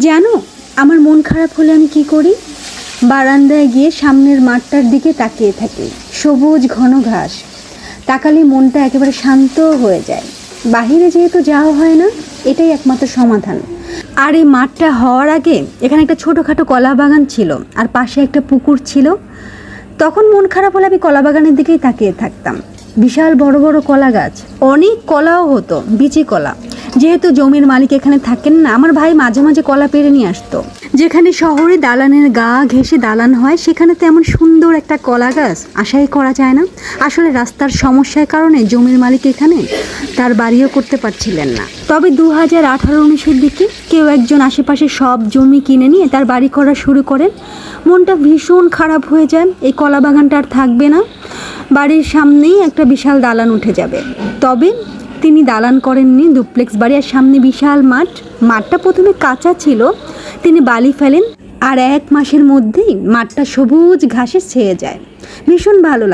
জানো, আমার মন খারাপ হলে আমি কি করি? বারান্দায় গিয়ে সামনের মাঠটার দিকে তাকিয়ে থাকি। সবুজ ঘন ঘাস, তাকালে মনটা একেবারে শান্ত হয়ে যায়। বাহিরে যেহেতু যাওয়া হয় না, এটাই একমাত্র সমাধান। আর এই মাঠটা হওয়ার আগে এখানে একটা ছোটোখাটো কলা বাগান ছিল, আর পাশে একটা পুকুর ছিল। তখন মন খারাপ হলে আমি কলা বাগানের দিকেই তাকিয়ে থাকতাম। বিশাল বড় বড় কলা গাছ, অনেক কলাও হতো, বিচি কলা। যেহেতু জমির মালিক এখানে থাকেন না, আমার ভাই মাঝে মাঝে কলা পেড়ে নিয়ে আসতো। যেখানে শহরে দালানের গা ঘেঁষে দালান হয়, সেখানে তো এমন সুন্দর একটা কলা গাছ আশাই করা যায় না। আসলে রাস্তার সমস্যার কারণে জমির মালিক এখানে তার বাড়িও করতে পারছিলেন না। তবে 2018-19-এর দিকে কেউ একজন আশেপাশে সব জমি কিনে নিয়ে তার বাড়ি করা শুরু করেন। মনটা ভীষণ খারাপ হয়ে যায়। এই কলা বাগানটা আর থাকবে না, বাড়ির সামনেই একটা বিশাল দালান উঠে যাবে। তবে তিনি দালান করেননি, ডুপ্লেক্স বাড়ি, আর সামনে বিশাল মাঠ। মাঠটা প্রথমে কাঁচা ছিল, তিনি বালি ফেলেন, আর 1 মাসের মধ্যেই মাঠটা সবুজ ঘাসে ছেয়ে যায়। ভীষণ ভালো লাগে।